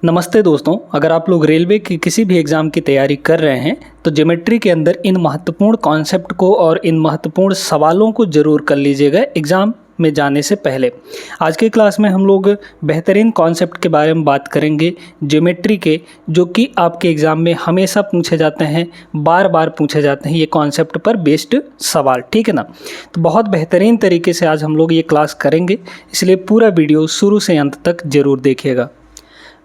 नमस्ते दोस्तों, अगर आप लोग रेलवे की किसी भी एग्ज़ाम की तैयारी कर रहे हैं तो ज्योमेट्री के अंदर इन महत्वपूर्ण कॉन्सेप्ट को और इन महत्वपूर्ण सवालों को ज़रूर कर लीजिएगा एग्ज़ाम में जाने से पहले। आज के क्लास में हम लोग बेहतरीन कॉन्सेप्ट के बारे में बात करेंगे ज्योमेट्री के, जो कि आपके एग्ज़ाम में हमेशा पूछे जाते हैं, बार बार पूछे जाते हैं ये कॉन्सेप्ट पर बेस्ड सवाल, ठीक है ना। तो बहुत बेहतरीन तरीके से आज हम लोग ये क्लास करेंगे, इसलिए पूरा वीडियो शुरू से अंत तक ज़रूर देखिएगा।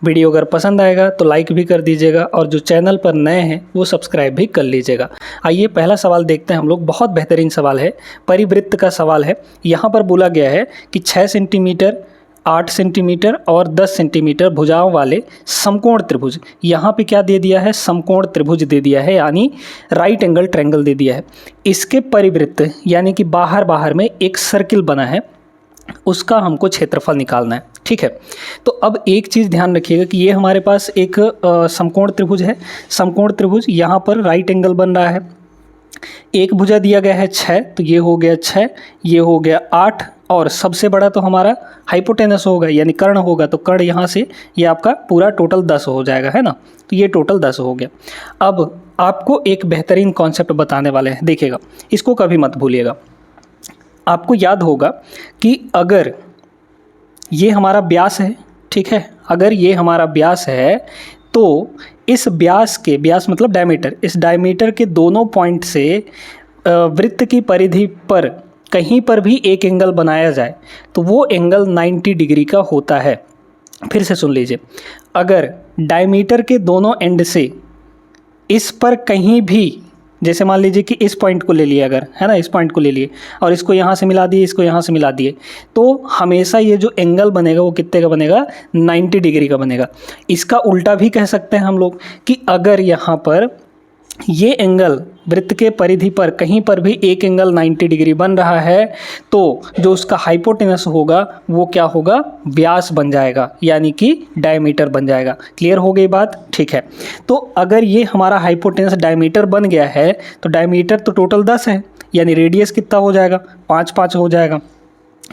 वीडियो अगर पसंद आएगा तो लाइक भी कर दीजिएगा और जो चैनल पर नए हैं वो सब्सक्राइब भी कर लीजिएगा। आइए पहला सवाल देखते हैं हम लोग। बहुत बेहतरीन सवाल है, परिवृत्त का सवाल है। यहाँ पर बोला गया है कि 6 सेंटीमीटर, 8 सेंटीमीटर और 10 सेंटीमीटर भुजाओं वाले समकोण त्रिभुज, यहाँ पे क्या दे दिया है, समकोण त्रिभुज दे दिया है, यानी राइट एंगल ट्रायंगल दे दिया है। इसके परिवृत्त यानी कि बाहर बाहर में एक सर्किल बना है, उसका हमको क्षेत्रफल निकालना है, ठीक है। तो अब एक चीज़ ध्यान रखिएगा कि ये हमारे पास एक समकोण त्रिभुज है। समकोण त्रिभुज, यहाँ पर राइट एंगल बन रहा है। एक भुजा दिया गया है 6, तो ये हो गया 6, ये हो गया 8, और सबसे बड़ा तो हमारा हाइपोटेनस होगा यानी कर्ण होगा, तो कर्ण यहाँ से ये आपका पूरा टोटल 10 हो जाएगा, है ना। तो ये टोटल 10 हो गया। अब आपको एक बेहतरीन कॉन्सेप्ट बताने वाले हैं, देखिएगा, इसको कभी मत भूलिएगा। आपको याद होगा कि अगर ये हमारा व्यास है, ठीक है, अगर ये हमारा व्यास है तो इस व्यास के, व्यास मतलब डायमीटर, इस डायमीटर के दोनों पॉइंट से वृत्त की परिधि पर कहीं पर भी एक एंगल बनाया जाए तो वो एंगल 90 डिग्री का होता है। फिर से सुन लीजिए, अगर डायमीटर के दोनों एंड से इस पर कहीं भी, जैसे मान लीजिए कि इस पॉइंट को ले लिए अगर, है ना, इस पॉइंट को ले लिए और इसको यहाँ से मिला दिए, इसको यहाँ से मिला दिए, तो हमेशा ये जो एंगल बनेगा वो कितने का बनेगा, 90 डिग्री का बनेगा। इसका उल्टा भी कह सकते हैं हम लोग कि अगर यहाँ पर ये एंगल वृत्त के परिधि पर कहीं पर भी एक एंगल 90 डिग्री बन रहा है तो जो उसका हाइपोटेनस होगा वो क्या होगा, व्यास बन जाएगा, यानी कि डायमीटर बन जाएगा। क्लियर हो गई बात, ठीक है। तो अगर ये हमारा हाइपोटेनस डायमीटर बन गया है तो डायमीटर तो टोटल 10 है, यानी रेडियस कितना हो जाएगा, 5 हो जाएगा,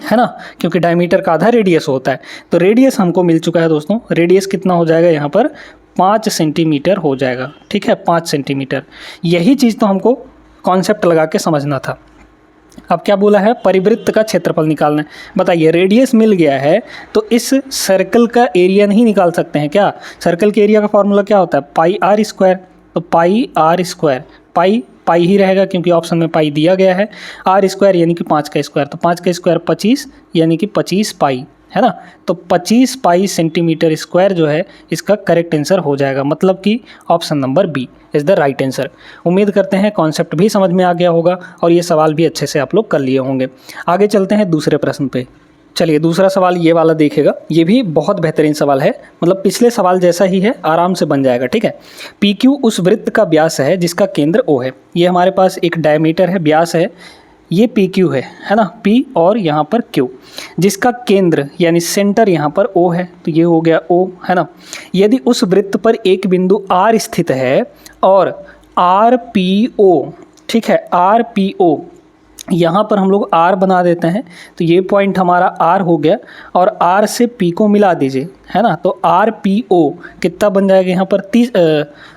है ना, क्योंकि डायमीटर का आधा रेडियस होता है। तो रेडियस हमको मिल चुका है दोस्तों। रेडियस कितना हो जाएगा यहाँ पर, 5 सेंटीमीटर हो जाएगा, ठीक है, 5 सेंटीमीटर। यही चीज़ तो हमको कॉन्सेप्ट लगा के समझना था। अब क्या बोला है, परिवृत्त का क्षेत्रफल निकालना है। बताइए, रेडियस मिल गया है तो इस सर्कल का एरिया नहीं निकाल सकते हैं क्या? सर्कल के एरिया का फॉर्मूला क्या होता है, पाई आर स्क्वायर। तो पाई आर स्क्वायर, पाई पाई ही रहेगा क्योंकि ऑप्शन में पाई दिया गया है। आर स्क्वायर यानी कि 5 का स्क्वायर, तो 5 का स्क्वायर 25 यानी कि 25 पाई, है ना। तो 25 पाई सेंटीमीटर स्क्वायर जो है इसका करेक्ट आंसर हो जाएगा, मतलब कि option number B is the right answer. उम्मीद करते हैं कॉन्सेप्ट भी समझ में आ गया होगा और ये सवाल भी अच्छे से आप लोग कर लिए होंगे। आगे चलते हैं दूसरे प्रश्न पे। चलिए, दूसरा सवाल ये वाला देखिएगा, ये भी बहुत बेहतरीन सवाल है, मतलब पिछले सवाल जैसा ही है, आराम से बन जाएगा, ठीक है। पी क्यू उस वृत्त का व्यास है जिसका केंद्र ओ है। ये हमारे पास एक डायमीटर है, व्यास है, ये पी क्यू है ना, पी और यहाँ पर क्यू, जिसका केंद्र यानी सेंटर यहाँ पर ओ है, तो ये हो गया ओ, है ना। यदि उस वृत्त पर एक बिंदु आर स्थित है और आर पी ओ, ठीक है, आर पी ओ, यहाँ पर हम लोग आर बना देते हैं, तो ये पॉइंट हमारा आर हो गया और आर से पी को मिला दीजिए, है ना। तो आर पी ओ कितना बन जाएगा यहाँ पर, 30,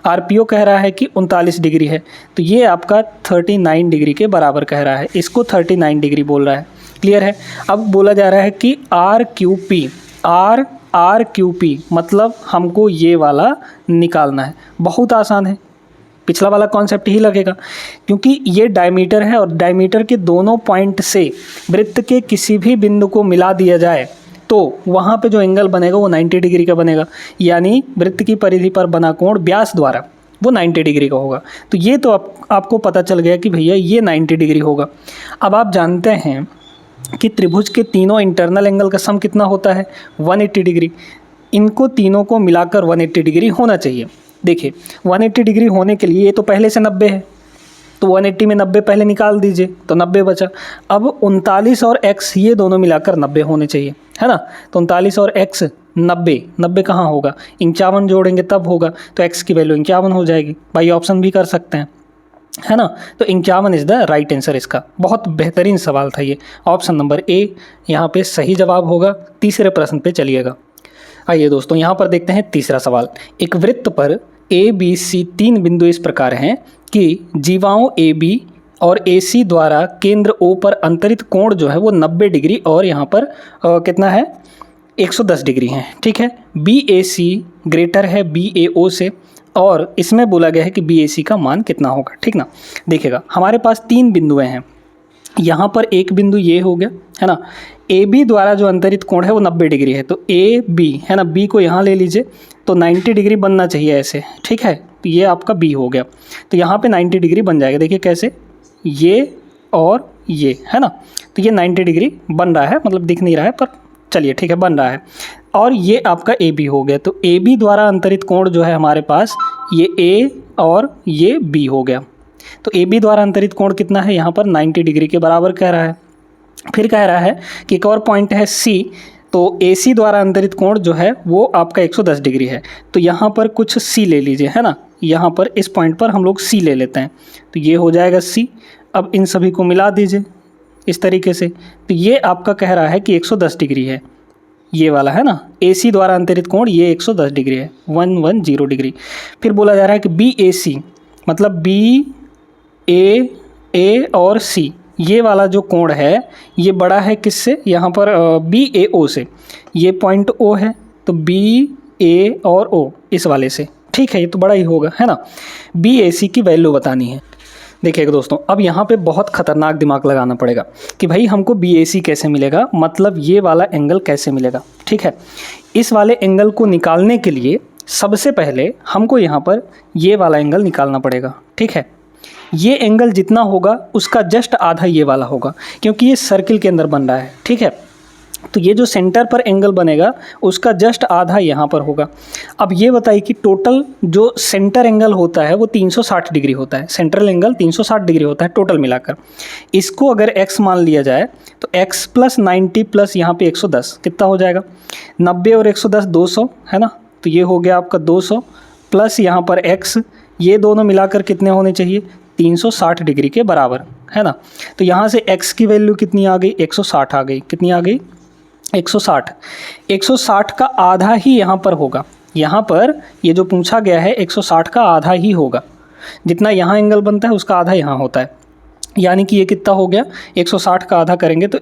आर पी ओ कह रहा है कि 39 डिग्री है, तो ये आपका 39 डिग्री के बराबर कह रहा है, इसको 39 डिग्री बोल रहा है। क्लियर है। अब बोला जा रहा है कि R Q P, R Q P मतलब हमको ये वाला निकालना है। बहुत आसान है, पिछला वाला कॉन्सेप्ट ही लगेगा, क्योंकि ये डायमीटर है और डायमीटर के दोनों पॉइंट से वृत्त के किसी भी बिंदु को मिला दिया जाए तो वहाँ पे जो एंगल बनेगा वो 90 डिग्री का बनेगा, यानी वृत्त की परिधि पर बना कोण व्यास द्वारा वो 90 डिग्री का होगा। तो ये तो आपको पता चल गया कि भैया ये 90 डिग्री होगा। अब आप जानते हैं कि त्रिभुज के तीनों इंटरनल एंगल का सम कितना होता है, 180 डिग्री। इनको तीनों को मिलाकर 180 डिग्री होना चाहिए। देखिए, 180 डिग्री होने के लिए ये तो पहले से 90 है, तो 180 में 90 पहले निकाल दीजिए तो 90 बचा। अब 39 और x ये दोनों मिलाकर 90 होने चाहिए, है ना। तो 39 और x 90 कहाँ होगा, 51 जोड़ेंगे तब होगा, तो x की वैल्यू 51 हो जाएगी। भाई ऑप्शन भी कर सकते हैं, है ना। तो 51 इज़ द राइट आंसर इसका। बहुत बेहतरीन सवाल था ये, ऑप्शन नंबर ए यहाँ पे सही जवाब होगा। तीसरे प्रश्न पे चलिएगा। आइए दोस्तों यहाँ पर देखते हैं तीसरा सवाल। एक वृत्त पर ए बी सी 3 बिंदु इस प्रकार हैं कि जीवाओं ए बी और ए सी द्वारा केंद्र ओ पर अंतरित कोण जो है वो 90 डिग्री और यहाँ पर कितना है 110 डिग्री है। ठीक है, बी ए सी ग्रेटर है बी ए ओ से और इसमें बोला गया है कि बी ए सी का मान कितना होगा। ठीक ना, देखिएगा हमारे पास 3 बिंदुएं हैं। यहाँ पर एक बिंदु ये हो गया है ना, ए बी द्वारा जो अंतरित कोण है वो 90 डिग्री है, तो ए बी है ना, बी को यहाँ ले लीजिए तो 90 डिग्री बनना चाहिए ऐसे। ठीक है, तो ये आपका बी हो गया, तो यहाँ पे 90 डिग्री बन जाएगा। देखिए कैसे, ये और ये है ना, तो ये 90 डिग्री बन रहा है, मतलब दिख नहीं रहा है पर चलिए ठीक है बन रहा है। और ये आपका ए बी हो गया, तो ए बी द्वारा अंतरित कोण जो है हमारे पास ये ए और ये बी हो गया। तो ए बी द्वारा अंतरित कोण कितना है, यहाँ पर 90 डिग्री के बराबर कह रहा है। फिर कह रहा है कि एक और पॉइंट है सी, तो ए सी द्वारा अंतरित कोण जो है वो आपका 110 डिग्री है, तो यहाँ पर कुछ सी ले लीजिए है ना, यहाँ पर इस पॉइंट पर हम लोग सी ले लेते हैं, तो ये हो जाएगा सी। अब इन सभी को मिला दीजिए इस तरीके से, तो ये आपका कह रहा है कि 110 डिग्री है, ये वाला है ना, ए सी द्वारा अंतरित कोण ये 110 डिग्री है, 110 डिग्री। फिर बोला जा रहा है कि बी ए सी मतलब बी ए और सी ये वाला जो कोण है ये बड़ा है किससे, यहाँ पर बी ए ओ से, ये पॉइंट ओ है तो बी ए और ओ इस वाले से। ठीक है, ये तो बड़ा ही होगा है ना। बी ए सी की वैल्यू बतानी है। देखिएगा दोस्तों, अब यहाँ पे बहुत ख़तरनाक दिमाग लगाना पड़ेगा कि भाई हमको बी ए सी कैसे मिलेगा, मतलब ये वाला एंगल कैसे मिलेगा। ठीक है, इस वाले एंगल को निकालने के लिए सबसे पहले हमको यहाँ पर ये वाला एंगल निकालना पड़ेगा। ठीक है, ये एंगल जितना होगा उसका जस्ट आधा ये वाला होगा, क्योंकि ये सर्किल के अंदर बन रहा है। ठीक है, तो ये जो सेंटर पर एंगल बनेगा उसका जस्ट आधा यहाँ पर होगा। अब ये बताइए कि टोटल जो सेंटर एंगल होता है वो 360 डिग्री होता है, सेंट्रल एंगल 360 डिग्री होता है टोटल मिलाकर। इसको अगर x मान लिया जाए तो x + 90 प्लस यहाँ पे 110 कितना हो जाएगा, 90 और 110 200 है ना, तो ये हो गया आपका 200 प्लस यहाँ पर x, ये दोनों मिलाकर कितने होने चाहिए 360 डिग्री के बराबर है ना। तो यहाँ से x की वैल्यू कितनी आ गई 160 आ गई, कितनी आ गई 160। 160 का आधा ही यहाँ पर होगा, यहाँ पर ये जो पूछा गया है 160 का आधा ही होगा, जितना यहाँ एंगल बनता है उसका आधा यहाँ होता है, यानी कि ये कितना हो गया 160 का आधा करेंगे तो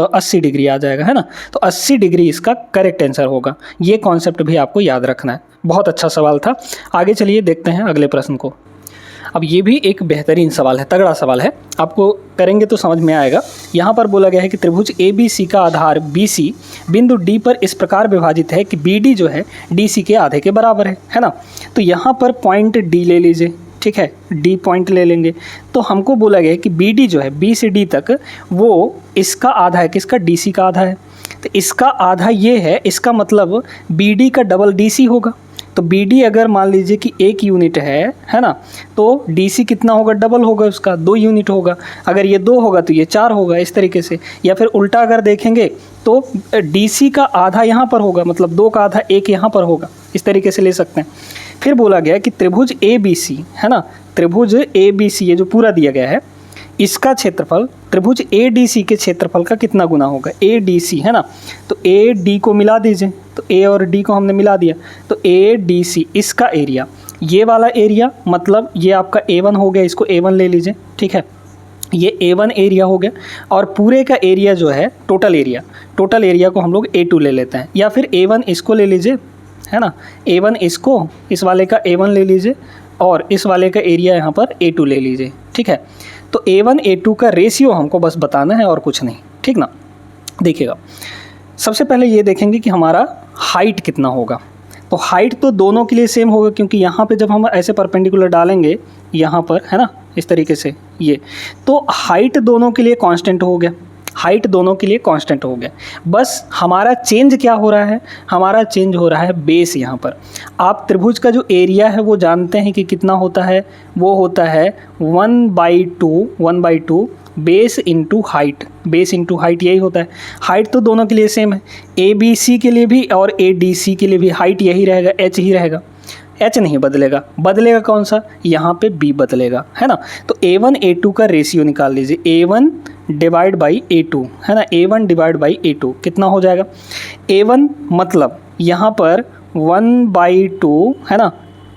80 डिग्री आ जाएगा है ना। तो 80 डिग्री इसका करेक्ट आंसर होगा। ये कॉन्सेप्ट भी आपको याद रखना है। बहुत अच्छा सवाल था। आगे चलिए देखते हैं अगले प्रश्न को। अब ये भी एक बेहतरीन सवाल है, तगड़ा सवाल है, आपको करेंगे तो समझ में आएगा। यहाँ पर बोला गया है कि त्रिभुज ए बी सी का आधार बी सी बिंदु डी पर इस प्रकार विभाजित है कि बी डी जो है डी सी के आधे के बराबर है ना। तो यहाँ पर पॉइंट डी ले लीजिए। ठीक है, डी पॉइंट ले लेंगे तो हमको बोला गया है कि बी डी जो है बी से डी तक वो इसका आधा है, किसका डी सी का आधा है, तो इसका आधा ये है, इसका मतलब बी डी का डबल डी सी होगा। तो बी डी अगर मान लीजिए कि 1 यूनिट है ना, तो डी सी कितना होगा, डबल होगा उसका, 2 यूनिट होगा। अगर ये 2 होगा तो ये 4 होगा, इस तरीके से। या फिर उल्टा अगर देखेंगे तो डी सी का आधा यहाँ पर होगा, मतलब 2 का आधा 1 यहाँ पर होगा, इस तरीके से ले सकते हैं। फिर बोला गया कि त्रिभुज ए बी सी है ना, त्रिभुज ए बी सी ये जो पूरा दिया गया है इसका क्षेत्रफल त्रिभुज ए डी सी के क्षेत्रफल का कितना गुना होगा, ए डी सी है ना। तो ए डी को मिला दीजिए, तो ए और डी को हमने मिला दिया, तो ए डी सी इसका एरिया, ये वाला एरिया मतलब ये आपका A1 हो गया, इसको A1 ले लीजिए। ठीक है, ये A1 एरिया हो गया, और पूरे का एरिया जो है टोटल एरिया को हम लोग A2 ले लेते हैं, या फिर A1 इसको ले लीजिए है ना, A1 इसको, इस वाले का A1 ले लीजिए और इस वाले का एरिया यहाँ पर A2 ले लीजिए। ठीक है, तो A1 A2 का रेशियो हमको बस बताना है और कुछ नहीं। ठीक ना, देखिएगा सबसे पहले ये देखेंगे कि हमारा हाइट कितना होगा। तो हाइट तो दोनों के लिए सेम होगा, क्योंकि यहाँ पे जब हम ऐसे परपेंडिकुलर डालेंगे यहाँ पर है ना, इस तरीके से ये, तो हाइट दोनों के लिए कांस्टेंट हो गया, हाइट दोनों के लिए कांस्टेंट हो गया। बस हमारा चेंज क्या हो रहा है, हमारा चेंज हो रहा है बेस। यहाँ पर आप त्रिभुज का जो एरिया है वो जानते हैं कि कितना होता है, वो होता है 1/2 base into height, base into height यही होता है। हाइट तो दोनों के लिए सेम है, ए बी सी के लिए भी और ए डी सी के लिए भी हाइट यही रहेगा, एच ही रहेगा, एच नहीं बदलेगा। बदलेगा कौन सा, यहाँ पे बी बदलेगा है ना। तो A1 A2 का रेशियो निकाल लीजिए, A1 डिवाइड बाई A2 है ना, A1 डिवाइड बाई A2 कितना हो जाएगा। A1 मतलब यहाँ पर 1/2 है ना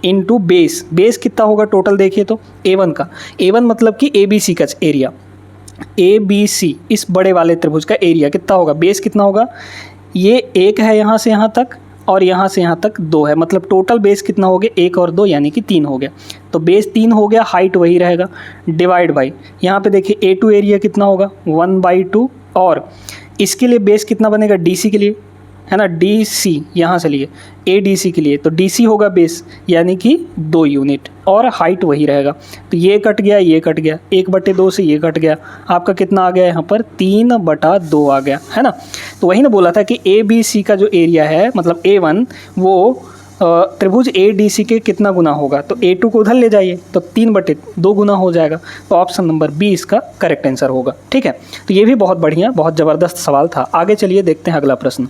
इंटू बेस कितना होगा टोटल देखिए तो A1 का, A1 मतलब कि ABC का एरिया, ABC इस बड़े वाले त्रिभुज का एरिया कितना होगा, बेस कितना होगा, ये 1 है यहाँ से यहाँ तक और यहाँ से यहाँ तक 2 है, मतलब टोटल बेस कितना हो गया 1 और 2 यानी कि 3 हो गया। तो बेस 3 हो गया, हाइट वही रहेगा, डिवाइड बाई यहाँ पे देखिए A2 एरिया कितना होगा 1/2 और इसके लिए बेस कितना बनेगा DC के लिए है ना, DC यहाँ से लिए ADC के लिए, तो DC होगा बेस यानी कि 2 यूनिट और हाइट वही रहेगा। तो ये कट गया, ये कट गया, 1/2 से ये कट गया, आपका कितना आ गया यहाँ पर 3/2 आ गया है ना। तो वही ना बोला था कि ABC का जो एरिया है मतलब A1 वो त्रिभुज ADC के कितना गुना होगा, तो A2 को उधर ले जाइए तो 3/2 गुना हो जाएगा। तो ऑप्शन नंबर बी इसका करेक्ट आंसर होगा। ठीक है, तो ये भी बहुत बढ़िया बहुत ज़बरदस्त सवाल था। आगे चलिए देखते हैं अगला प्रश्न।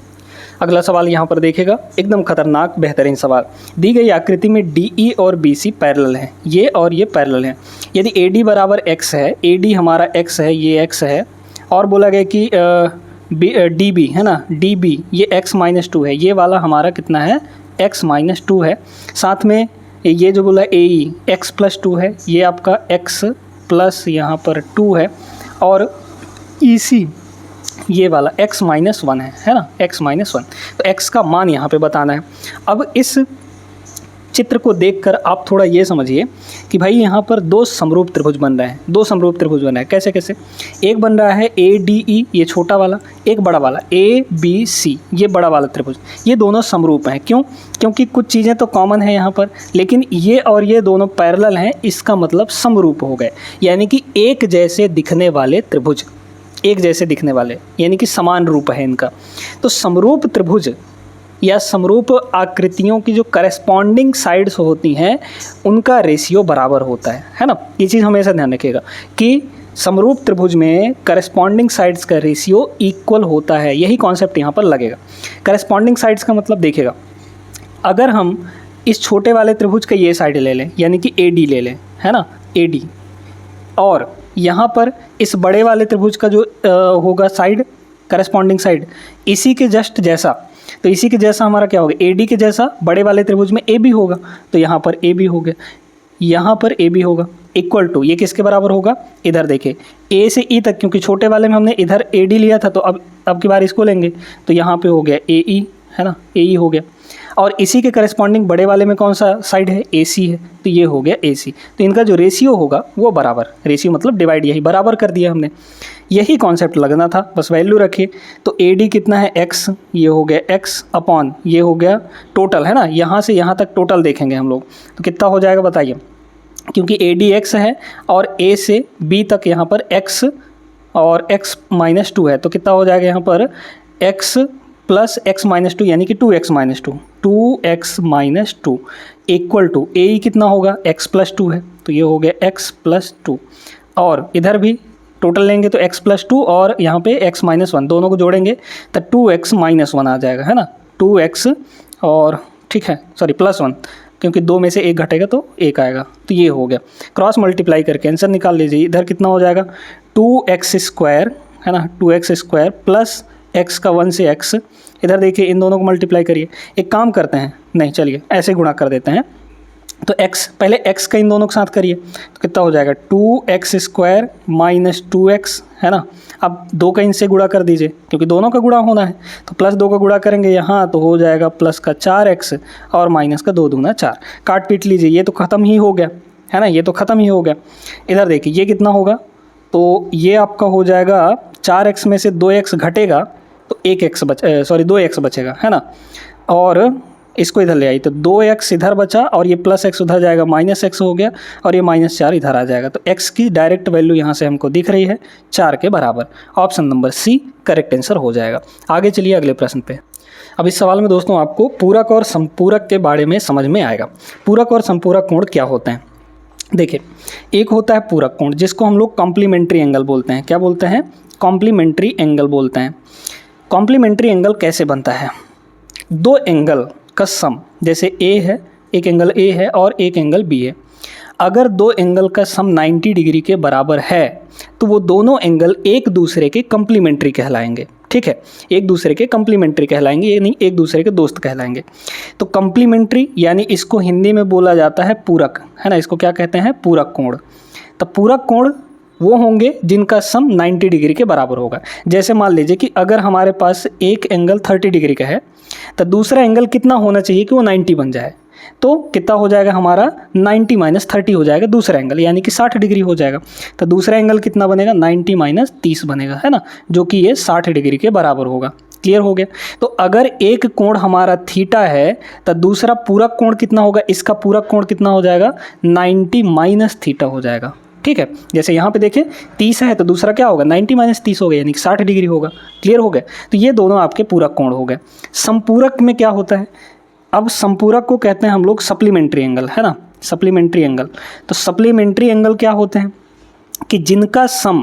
अगला सवाल यहाँ पर देखिएगा, एकदम खतरनाक बेहतरीन सवाल। दी गई आकृति में DE और BC पैरेलल हैं, ये और ये पैरेलल हैं। यदि AD बराबर x है, AD हमारा x है, ये x है, और बोला गया कि DB है ना, DB ये x-2 है, ये वाला हमारा कितना है x-2 है। साथ में ये जो बोला AE x+2 है, ये आपका x प्लस यहाँ पर 2 है, और EC ये वाला x-1 है ना, x-1। तो x का मान यहाँ पे बताना है। अब इस चित्र को देखकर आप थोड़ा ये समझिए कि भाई यहाँ पर दो समरूप त्रिभुज बन रहे हैं, दो समरूप त्रिभुज बन रहे हैं। कैसे कैसे, एक बन रहा है ADE ये छोटा वाला, एक बड़ा वाला ABC ये बड़ा वाला त्रिभुज, ये दोनों समरूप हैं। क्यों? क्योंकि कुछ चीज़ें तो कॉमन है यहाँ पर, लेकिन ये और ये दोनों पैरेलल हैं, इसका मतलब समरूप हो गए, यानी कि एक जैसे दिखने वाले त्रिभुज, एक जैसे दिखने वाले यानी कि समान रूप है इनका। तो समरूप त्रिभुज या समरूप आकृतियों की जो करस्पॉन्डिंग साइड्स होती हैं उनका रेशियो बराबर होता है ना। ये चीज़ हमेशा ध्यान रखिएगा कि समरूप त्रिभुज में करस्पॉन्डिंग साइड्स का रेशियो इक्वल होता है, यही कॉन्सेप्ट यहाँ पर लगेगा। करस्पॉन्डिंग साइड्स का मतलब देखिएगा, अगर हम इस छोटे वाले त्रिभुज का ये साइड ले लें यानी कि AD ले लें है ना, AD, और यहाँ पर इस बड़े वाले त्रिभुज का जो होगा साइड करस्पॉन्डिंग साइड इसी के जस्ट जैसा, तो इसी के जैसा हमारा क्या होगा AD के जैसा बड़े वाले त्रिभुज में AB होगा, तो यहाँ पर AB हो गया, यहाँ पर AB होगा, इक्वल टू ये किसके बराबर होगा, इधर देखिए A से E तक, क्योंकि छोटे वाले में हमने इधर AD लिया था तो अब की बार इसको लेंगे तो यहाँ पे हो गया AE है ना, AE हो गया, और इसी के करस्पॉन्डिंग बड़े वाले में कौन सा साइड है AC है, तो ये हो गया AC। तो इनका जो रेशियो होगा वो बराबर, रेशियो मतलब डिवाइड, यही बराबर कर दिया हमने, यही कॉन्सेप्ट लगना था, बस वैल्यू रखिए। तो AD कितना है x, ये हो गया x अपॉन ये हो गया टोटल है ना, यहाँ से यहाँ तक टोटल देखेंगे हम लोग तो कितना हो जाएगा बताइए, क्योंकि AD x है और A से B तक यहाँ पर x और x-2 है, तो कितना हो जाएगा यहाँ पर x प्लस x-2 यानी कि 2x-2, 2x-2 equal to AE कितना होगा x+2 है, तो ये हो गया x+2, और इधर भी टोटल लेंगे तो x+2 और यहाँ पे x-1 दोनों को जोड़ेंगे तो 2x-1 आ जाएगा है ना, 2x और ठीक है सॉरी +1, क्योंकि 2 में से 1 घटेगा तो 1 आएगा, तो ये हो गया। क्रॉस मल्टीप्लाई करके आंसर निकाल लीजिए, इधर कितना हो जाएगा 2x² है ना, 2x² प्लस x का 1 से x, इधर देखिए इन दोनों को मल्टीप्लाई करिए। एक काम करते हैं, नहीं चलिए ऐसे गुणा कर देते हैं, तो x पहले x का इन दोनों के साथ करिए तो कितना हो जाएगा 2x² माइनस 2x है ना। अब 2 का इनसे गुणा कर दीजिए क्योंकि दोनों का गुणा होना है, तो +2 का गुणा करेंगे यहाँ तो हो जाएगा प्लस का 4x और माइनस का 2 दूना 4, काट पीट लीजिए, ये तो ख़त्म ही हो गया है ना, ये तो ख़त्म ही हो गया। इधर देखिए ये कितना होगा, तो ये आपका हो जाएगा 4x में से 2x घटेगा तो 2x बचेगा है ना, और इसको इधर ले आई तो 2x इधर बचा और ये +x उधर जाएगा -x हो गया और ये -4 इधर आ जाएगा, तो x की डायरेक्ट वैल्यू यहाँ से हमको दिख रही है 4 के बराबर। Option number C correct answer हो जाएगा। आगे चलिए अगले प्रश्न पे। अब इस सवाल में दोस्तों आपको पूरक और संपूरक के बारे में समझ में आएगा। पूरक और संपूरक कोण क्या होते हैं, देखिए एक होता है पूरक कोण जिसको हम लोग कॉम्प्लीमेंट्री एंगल बोलते हैं। क्या बोलते हैं? कॉम्प्लीमेंट्री एंगल बोलते हैं। कॉम्प्लीमेंट्री एंगल कैसे बनता है? दो एंगल का सम, जैसे A है, एक एंगल A है और एक एंगल B है, अगर दो एंगल का सम 90 डिग्री के बराबर है तो वो दोनों एंगल एक दूसरे के कॉम्प्लीमेंट्री कहलाएंगे। ठीक है, एक दूसरे के कंप्लीमेंट्री कहलाएंगे, ये नहीं एक दूसरे के दोस्त कहलाएंगे। तो कंप्लीमेंट्री यानी इसको हिंदी में बोला जाता है पूरक, है ना, इसको क्या कहते हैं, पूरक कोण। तो पूरक कोण वो होंगे जिनका सम 90 डिग्री के बराबर होगा। जैसे मान लीजिए कि अगर हमारे पास एक एंगल 30 डिग्री का है तो दूसरा एंगल कितना होना चाहिए कि वो 90 बन जाए, तो कितना हो जाएगा हमारा 90 माइनस 30 हो जाएगा दूसरा एंगल, यानी कि 60 डिग्री हो जाएगा। तो दूसरा एंगल कितना बनेगा, 90 माइनस 30 बनेगा, है ना, जो कि ये 60 डिग्री के बराबर होगा। क्लियर हो गया। तो अगर एक कोण हमारा थीटा है तो दूसरा पूरक कोण कितना होगा, इसका पूरक कोण कितना हो जाएगा, 90 माइनस थीटा हो जाएगा। ठीक है, जैसे यहाँ पे देखें 30 है तो दूसरा क्या होगा, 90 माइनस 30 हो गया, यानी कि 60 डिग्री होगा। क्लियर हो गया। तो ये दोनों आपके पूरक कोण हो गए। संपूरक में क्या होता है, अब संपूरक को कहते हैं हम लोग सप्लीमेंट्री एंगल, है ना, सप्लीमेंट्री एंगल। तो सप्लीमेंट्री एंगल क्या होते हैं कि जिनका सम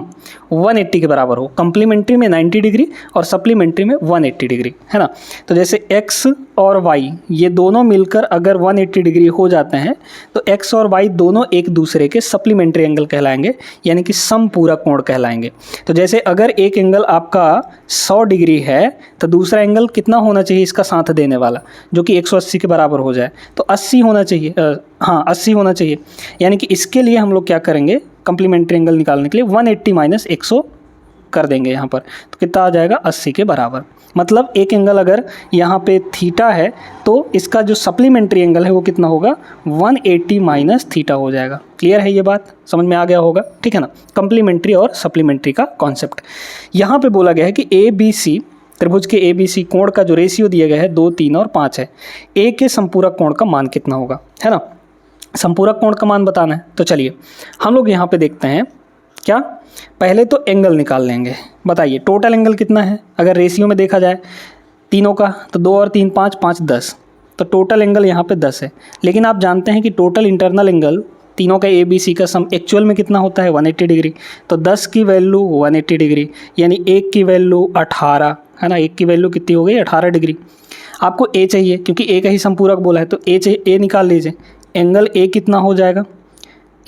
180 के बराबर हो, कंप्लीमेंट्री में 90 डिग्री और सप्लीमेंट्री में 180 डिग्री, है ना। तो जैसे x और y ये दोनों मिलकर अगर 180 डिग्री हो जाते हैं तो x और y दोनों एक दूसरे के सप्लीमेंट्री एंगल कहलाएंगे, यानी कि समपूरक कोण कहलाएंगे। तो जैसे अगर एक एंगल आपका 100 डिग्री है तो दूसरा एंगल कितना होना चाहिए इसका साथ देने वाला, जो कि 180 के बराबर हो जाए, तो 80 होना चाहिए, 80 होना चाहिए। यानी कि इसके लिए हम लोग क्या करेंगे, कंप्लीमेंट्री एंगल निकालने के लिए 180 माइनस 100 कर देंगे यहाँ पर, तो कितना आ जाएगा 80 के बराबर। मतलब एक एंगल अगर यहाँ पे थीटा है तो इसका जो सप्लीमेंट्री एंगल है वो कितना होगा, 180 माइनस थीटा हो जाएगा। क्लियर है, ये बात समझ में आ गया होगा, ठीक है ना। कंप्लीमेंट्री और सप्लीमेंट्री का कॉन्सेप्ट यहाँ पे बोला गया है कि ABC त्रिभुज के ABC कोण का जो रेशियो दिया गया है 2, 3 और 5 है, A के संपूरक कोण का मान कितना होगा, है ना, संपूरक कोण का मान बताना है। तो चलिए हम लोग यहाँ पे देखते हैं, क्या पहले तो एंगल निकाल लेंगे। बताइए टोटल एंगल कितना है, अगर रेशियो में देखा जाए तीनों का तो 2 और 3 5, 5 10, तो टोटल एंगल यहाँ पे 10 है। लेकिन आप जानते हैं कि टोटल इंटरनल एंगल तीनों का ABC का सम एक्चुअल में कितना होता है, 180 डिग्री। तो 10 की वैल्यू 180 डिग्री, यानी 1 की वैल्यू 18, है ना, 1 की वैल्यू कितनी हो गई, 18 डिग्री। आपको A चाहिए क्योंकि A का ही संपूरक बोला है, तो A चाहिए, A निकाल लीजिए। एंगल A कितना हो जाएगा,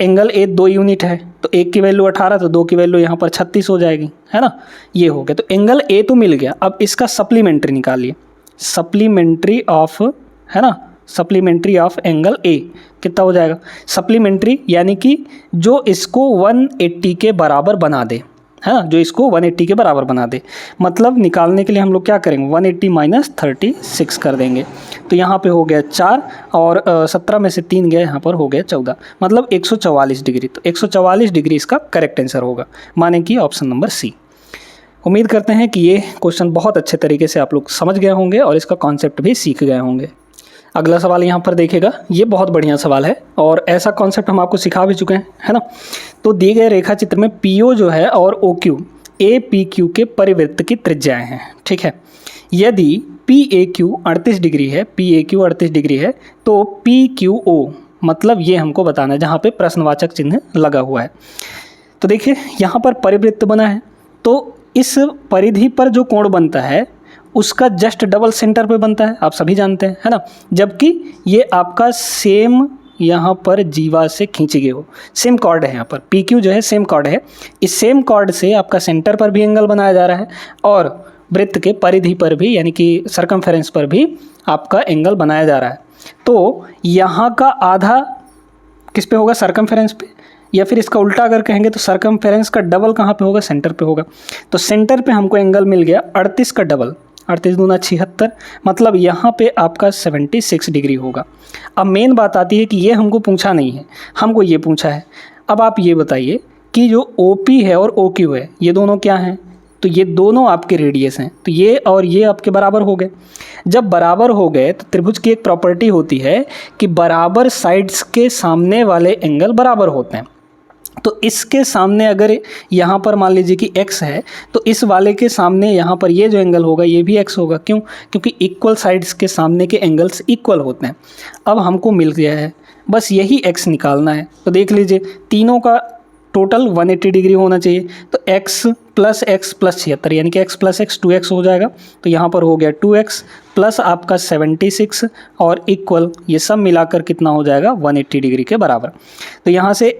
एंगल A 2 यूनिट है, तो 1 की वैल्यू 18, तो 2 की वैल्यू यहाँ पर 36 हो जाएगी, है ना, ये हो गया। तो एंगल A तो मिल गया। अब इसका सप्लीमेंट्री निकालिए, सप्लीमेंट्री ऑफ, है ना, सप्लीमेंट्री ऑफ एंगल A कितना हो जाएगा, सप्लीमेंट्री यानी कि जो इसको 180 के बराबर बना दे, है ना, जो इसको 180 के बराबर बना दे। मतलब निकालने के लिए हम लोग क्या करेंगे, 180 माइनस 36 कर देंगे, तो यहाँ पे हो गया 4 और 17 में से 3 गया, यहाँ पर हो गया 14, मतलब 144 डिग्री। तो 144 डिग्री इसका करेक्ट आंसर होगा, माने कि ऑप्शन नंबर सी। उम्मीद करते हैं कि ये क्वेश्चन बहुत अच्छे तरीके से आप लोग समझ गए होंगे और इसका कॉन्सेप्ट भी सीख गए होंगे। अगला सवाल यहाँ पर देखिएगा, ये बहुत बढ़िया सवाल है और ऐसा कॉन्सेप्ट हम आपको सिखा भी चुके हैं, है ना। तो दिए गए रेखा चित्र में PO जो है और OQ APQ के परिवृत्त की त्रिज्याएं हैं, ठीक है। यदि PAQ 38 डिग्री है, PAQ 38 डिग्री है, तो PQO मतलब ये हमको बताना है, जहाँ पे प्रश्नवाचक चिन्ह लगा हुआ है। तो देखिए यहाँ पर परिवृत्त बना है, तो इस परिधि पर जो कोण बनता है उसका जस्ट डबल सेंटर पे बनता है, आप सभी जानते हैं, है ना। जबकि ये आपका सेम यहाँ पर जीवा से खींचे गए हो, सेम कॉर्ड है, यहाँ पर PQ जो है सेम कॉर्ड है, इस सेम कॉर्ड से आपका सेंटर पर भी एंगल बनाया जा रहा है और वृत्त के परिधि पर भी, यानी कि सरकमफेरेंस पर भी आपका एंगल बनाया जा रहा है। तो यहाँ का आधा किस पे होगा, सरकमफेरेंस पे, या फिर इसका उल्टा अगर कहेंगे तो सरकमफेरेंस का डबल कहाँ पे होगा, सेंटर पे होगा। तो सेंटर पे हमको एंगल मिल गया 38 का डबल, 38 दूना 76, मतलब यहाँ पे आपका 76 डिग्री होगा। अब मेन बात आती है कि ये हमको पूछा नहीं है, हमको ये पूछा है। अब आप ये बताइए कि जो OP है और OQ है ये दोनों क्या हैं, तो ये दोनों आपके रेडियस हैं, तो ये और ये आपके बराबर हो गए। जब बराबर हो गए तो त्रिभुज की एक प्रॉपर्टी होती है कि बराबर साइड्स के सामने वाले एंगल बराबर होते हैं। तो इसके सामने अगर यहाँ पर मान लीजिए कि x है, तो इस वाले के सामने यहाँ पर ये जो एंगल होगा ये भी x होगा। क्यों, क्योंकि इक्वल साइड्स के सामने के एंगल्स इक्वल होते हैं। अब हमको मिल गया है, बस यही x निकालना है। तो देख लीजिए तीनों का टोटल 180 डिग्री होना चाहिए, तो x प्लस 76 यानी कि x प्लस x 2x हो जाएगा। तो यहाँ पर हो गया 2x प्लस आपका 76 और इक्वल, ये सब मिलाकर कितना हो जाएगा 180 डिग्री के बराबर। तो यहाँ से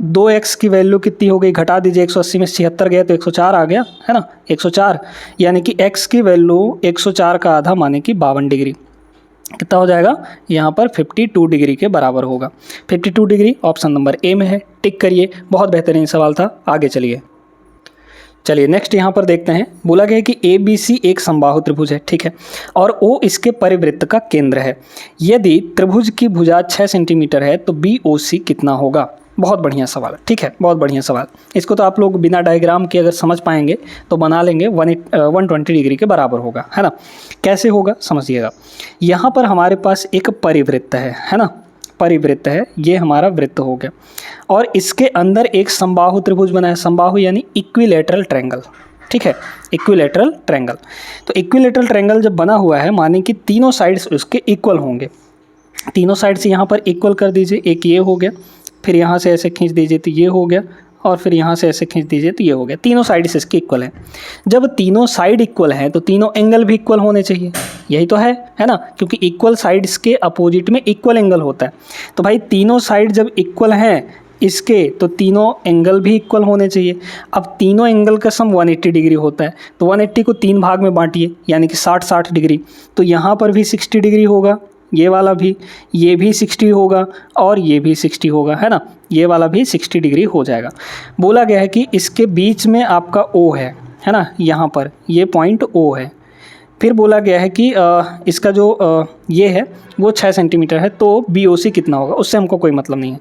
2x की वैल्यू कितनी हो गई, घटा दीजिए, 180 में 76 गया तो 104 आ गया, है ना, 104, यानी कि x की वैल्यू 104 का आधा माने कि 52 डिग्री, कितना हो जाएगा यहाँ पर 52 डिग्री के बराबर होगा। 52 डिग्री ऑप्शन नंबर ए में है, टिक करिए। बहुत बेहतरीन सवाल था, आगे चलिए। नेक्स्ट यहाँ पर देखते हैं, बोला गया है कि ABC एक समबाहु त्रिभुज है, ठीक है, और O इसके परिवृत्त का केंद्र है। यदि त्रिभुज की भुजा 6 सेंटीमीटर है तो BOC कितना होगा। बहुत बढ़िया सवाल, ठीक है, बहुत बढ़िया सवाल। इसको तो आप लोग बिना डायग्राम के अगर समझ पाएंगे तो बना लेंगे, 120 डिग्री के बराबर होगा, है ना। कैसे होगा समझिएगा। यहाँ पर हमारे पास एक परिवृत्त है ना, परिवृत्त है, ये हमारा वृत्त हो गया, और इसके अंदर एक समबाहु त्रिभुज बना है। समबाहु यानी इक्विलैटरल ट्रायंगल, ठीक है, इक्विलैटरल ट्रायंगल। तो इक्विलैटरल ट्रायंगल जब बना हुआ है माने कि तीनों साइड्स उसके इक्वल होंगे। तीनों साइड से यहाँ पर इक्वल कर दीजिए, एक ये हो गया, फिर यहाँ से ऐसे खींच दीजिए तो ये हो गया, और फिर यहाँ से ऐसे खींच दीजिए तो ये हो गया। तीनों साइड से इसके इक्वल हैं। जब तीनों साइड इक्वल हैं तो तीनों एंगल भी इक्वल होने चाहिए, यही तो है ना, क्योंकि इक्वल साइड्स के अपोजिट में इक्वल एंगल होता है। तो भाई तीनों साइड जब इक्वल हैं इसके तो तीनों एंगल भी इक्वल होने चाहिए। अब तीनों एंगल का सम 180 डिग्री होता है, तो 180 को 3 भाग में बांटिए, यानी कि 60 डिग्री। तो यहाँ पर भी 60 डिग्री होगा, ये वाला भी, ये भी 60 होगा, और ये भी 60 होगा, है ना, ये वाला भी 60 डिग्री हो जाएगा। बोला गया है कि इसके बीच में आपका O है ना, यहाँ पर ये पॉइंट O है। फिर बोला गया है कि इसका जो ये है वो 6 सेंटीमीटर है, तो BOC कितना होगा, उससे हमको कोई मतलब नहीं है,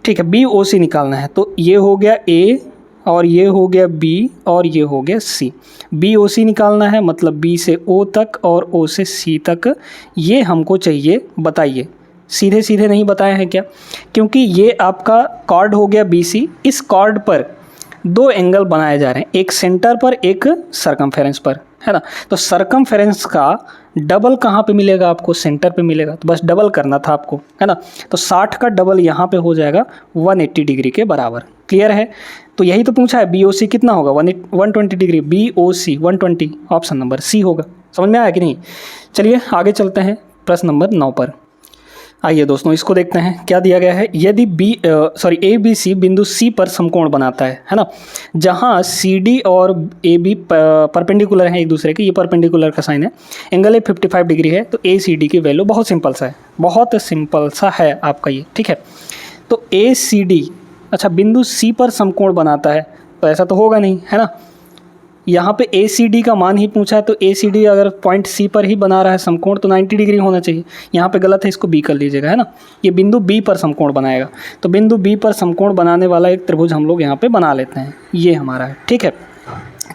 ठीक है। BOC निकालना है, तो ये हो गया A, और ये हो गया B, और ये हो गया C। BOC निकालना है, मतलब B से O तक और O से C तक, ये हमको चाहिए। बताइए, सीधे सीधे नहीं बताए हैं क्या, क्योंकि ये आपका कॉर्ड हो गया BC। इस कॉर्ड पर 2 एंगल बनाए जा रहे हैं, एक सेंटर पर, एक सरकमफेरेंस पर, है ना। तो सरकमफेरेंस का डबल कहाँ पे मिलेगा आपको, सेंटर पे मिलेगा, तो बस डबल करना था आपको, है ना। तो 60 का डबल यहाँ पे हो जाएगा 180 डिग्री के बराबर। क्लियर है, तो यही तो पूछा है, BOC कितना होगा, 120 degree, BOC 120, option number C होगा। समझ में आया कि नहीं। चलिए आगे चलते हैं प्रश्न नंबर 9 पर। आइए दोस्तों, इसको देखते हैं क्या दिया गया है। यदि ABC बिंदु C पर समकोण बनाता है ना, जहां CD और AB परपेंडिकुलर हैं एक दूसरे के, ये परपेंडिकुलर का साइन है, एंगल 55 डिग्री है, तो ACD की वैल्यू बहुत सिंपल सा है, बहुत सिंपल सा है आपका ये, ठीक है। तो ACD, अच्छा, बिंदु C पर समकोण बनाता है, तो ऐसा तो होगा नहीं, है ना। यहाँ पे ACD का मान ही पूछा है, तो ACD अगर पॉइंट C पर ही बना रहा है समकोण तो 90 डिग्री होना चाहिए। यहाँ पे गलत है, इसको B कर लीजिएगा, है ना। ये बिंदु B पर समकोण बनाएगा, तो बिंदु B पर समकोण बनाने वाला एक त्रिभुज हम लोग यहाँ पे बना लेते हैं, ये हमारा है, ठीक है।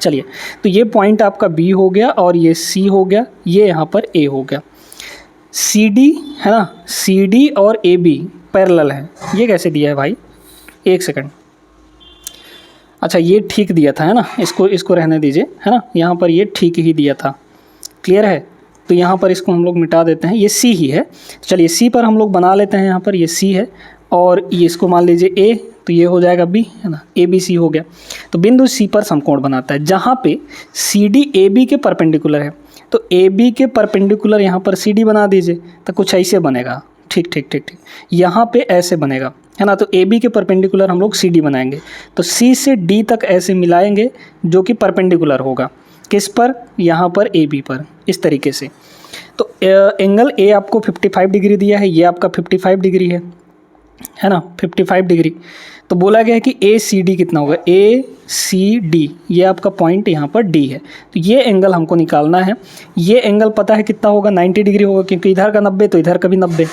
चलिए, तो ये पॉइंट आपका B हो गया, और ये C हो गया, ये यहाँ पर A हो गया। CD है ना, CD और AB पैरेलल है। ये कैसे दिया है भाई, एक सेकंड, अच्छा ये ठीक दिया था, है ना, इसको रहने दीजिए, है ना, यहाँ पर ये ठीक ही दिया था। क्लियर है, तो यहाँ पर इसको हम लोग मिटा देते हैं, ये C ही है। चलिए C पर हम लोग बना लेते हैं, यहाँ पर ये C है, और ये इसको मान लीजिए A, तो ये हो जाएगा B, है ना, ABC हो गया। तो बिंदु C पर समकोण बनाता है, जहाँ पे CD AB के परपेंडिकुलर है, तो AB के परपेंडिकुलर यहाँ पर CD बना दीजिए, तो कुछ ऐसे बनेगा, ठीक ठीक ठीक ठीक, यहाँ पे ऐसे बनेगा, है ना। तो AB के परपेंडिकुलर हम लोग CD बनाएंगे, तो C से D तक ऐसे मिलाएंगे, जो कि परपेंडिकुलर होगा किस पर, यहाँ पर AB पर, इस तरीके से। तो एंगल A आपको 55 डिग्री दिया है, ये आपका 55 डिग्री है ना, 55 डिग्री। तो बोला गया है कि ACD कितना होगा, ACD, ये आपका पॉइंट यहाँ पर D है, तो ये एंगल हमको निकालना है। ये एंगल पता है कितना होगा, 90 डिग्री होगा, क्योंकि इधर का 90 तो इधर का भी 90।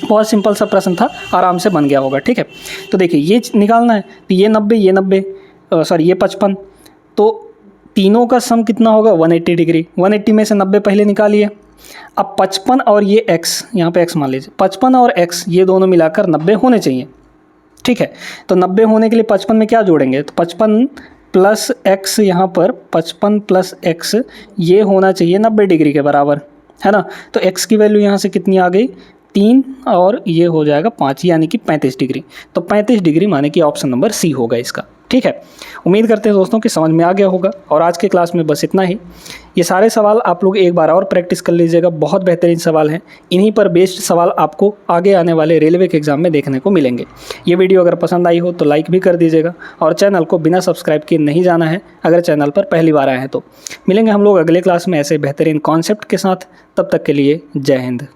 बहुत सिंपल सा प्रश्न था, आराम से बन गया होगा, ठीक है। तो देखिए ये निकालना है, तो ये 90, ये 90, सॉरी ये 55, तो तीनों का सम कितना होगा, 180 डिग्री। 180 में से 90 पहले निकालिए। अब 55 और ये x, यहाँ पे x मान लीजिए, 55 और x ये दोनों मिलाकर 90 होने चाहिए, ठीक है। तो 90 होने के लिए 55 में क्या जोड़ेंगे, तो 55 प्लस x, यहाँ पर 55 प्लस x ये होना चाहिए 90 डिग्री के बराबर, है ना। तो x की वैल्यू यहाँ से कितनी आ गई, 3, और ये हो जाएगा 5, यानी कि 35 डिग्री। तो 35 डिग्री माने कि ऑप्शन नंबर C होगा इसका। ठीक है, उम्मीद करते हैं दोस्तों कि समझ में आ गया होगा। और आज के क्लास में बस इतना ही। ये सारे सवाल आप लोग एक बार और प्रैक्टिस कर लीजिएगा, बहुत बेहतरीन सवाल हैं। इन्हीं पर बेस्ड सवाल आपको आगे आने वाले रेलवे के एग्ज़ाम में देखने को मिलेंगे। ये वीडियो अगर पसंद आई हो तो लाइक भी कर दीजिएगा और चैनल को बिना सब्सक्राइब किए नहीं जाना है अगर चैनल पर पहली बार आए हैं तो। मिलेंगे हम लोग अगले क्लास में ऐसे बेहतरीन कॉन्सेप्ट के साथ, तब तक के लिए जय हिंद।